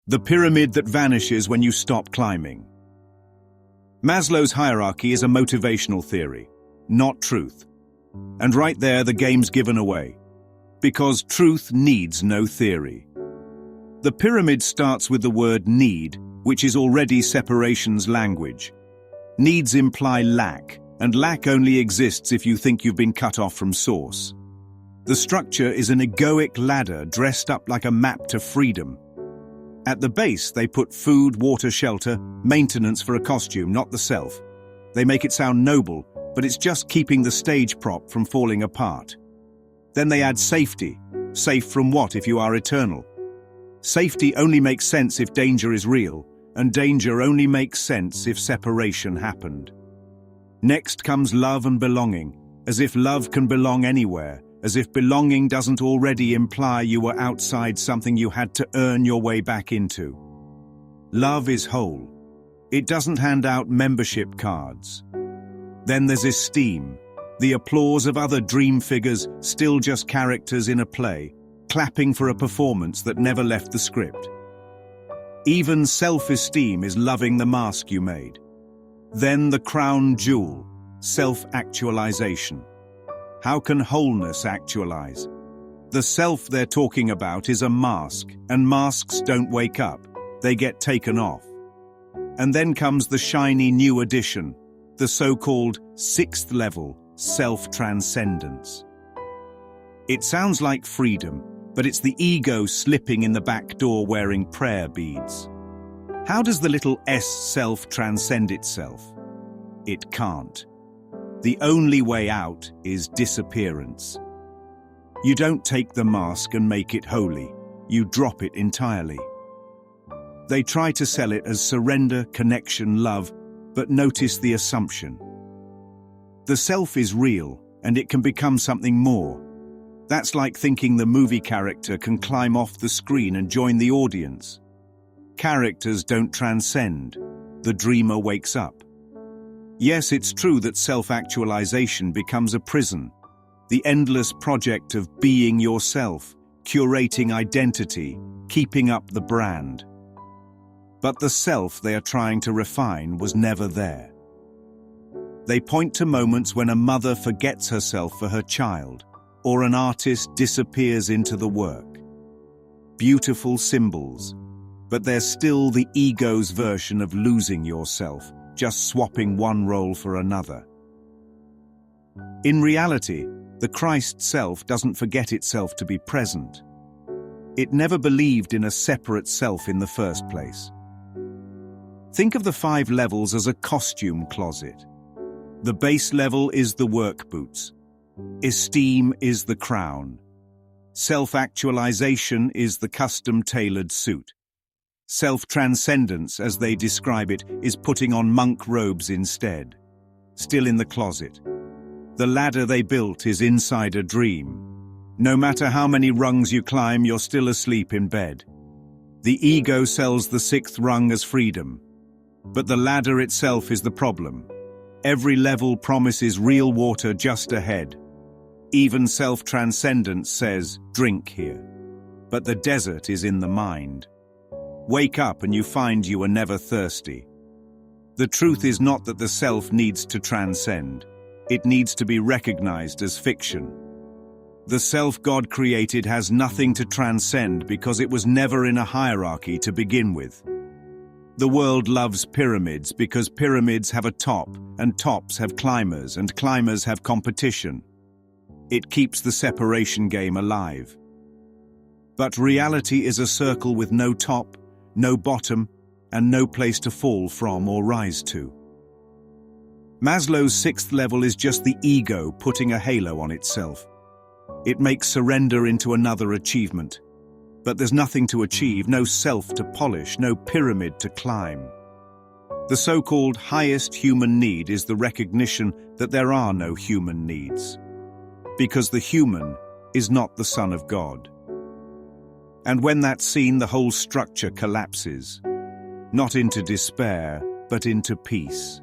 The pyramid that vanishes when you stop climbing. Maslow's hierarchy is a motivational theory, not truth. And right there, the game's given away. Because truth needs no theory. The pyramid starts with the word need, which is already separation's language. Needs imply lack, and lack only exists if you think you've been cut off from source. The structure is an egoic ladder dressed up like a map to freedom. At the base, they put food, water, shelter, maintenance for a costume, not the self. They make it sound noble, but it's just keeping the stage prop from falling apart. Then they add safety. Safe from what if you are eternal? Safety only makes sense if danger is real, and danger only makes sense if separation happened. Next comes love and belonging, as if love can belong anywhere, as if belonging doesn't already imply you were outside something you had to earn your way back into. Love is whole. It doesn't hand out membership cards. Then there's esteem, the applause of other dream figures, still just characters in a play, clapping for a performance that never left the script. Even self-esteem is loving the mask you made. Then the crown jewel, self-actualization. How can wholeness actualize? The self they're talking about is a mask, and masks don't wake up, they get taken off. And then comes the shiny new addition, the so-called sixth level, self-transcendence. It sounds like freedom, but it's the ego slipping in the back door wearing prayer beads. How does the little S self transcend itself? It can't. The only way out is disappearance. You don't take the mask and make it holy. You drop it entirely. They try to sell it as surrender, connection, love, but notice the assumption. The self is real, and it can become something more. That's like thinking the movie character can climb off the screen and join the audience. Characters don't transcend. The dreamer wakes up. Yes, it's true that self-actualization becomes a prison, the endless project of being yourself, curating identity, keeping up the brand. But the self they are trying to refine was never there. They point to moments when a mother forgets herself for her child, or an artist disappears into the work. Beautiful symbols, but they're still the ego's version of losing yourself, just swapping one role for another. In reality, the Christ self doesn't forget itself to be present. It never believed in a separate self in the first place. Think of the 5 levels as a costume closet. The base level is the work boots. Esteem is the crown. Self-actualization is the custom-tailored suit. Self-transcendence, as they describe it, is putting on monk robes instead. Still in the closet. The ladder they built is inside a dream. No matter how many rungs you climb, you're still asleep in bed. The ego sells the 6th rung as freedom. But the ladder itself is the problem. Every level promises real water just ahead. Even self-transcendence says, drink here. But the desert is in the mind. Wake up and you find you are never thirsty. The truth is not that the self needs to transcend. It needs to be recognized as fiction. The self God created has nothing to transcend because it was never in a hierarchy to begin with. The world loves pyramids because pyramids have a top, and tops have climbers, and climbers have competition. It keeps the separation game alive. But reality is a circle with no top, no bottom, and no place to fall from or rise to. Maslow's 6th level is just the ego putting a halo on itself. It makes surrender into another achievement. But there's nothing to achieve, no self to polish, no pyramid to climb. The so-called highest human need is the recognition that there are no human needs. Because the human is not the Son of God. And when that's seen, the whole structure collapses. Not into despair, but into peace.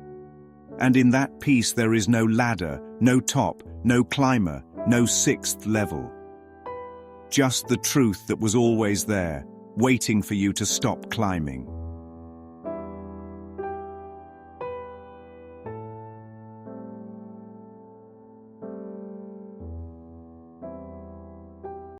And in that peace there is no ladder, no top, no climber, no 6th level. Just the truth that was always there, waiting for you to stop climbing.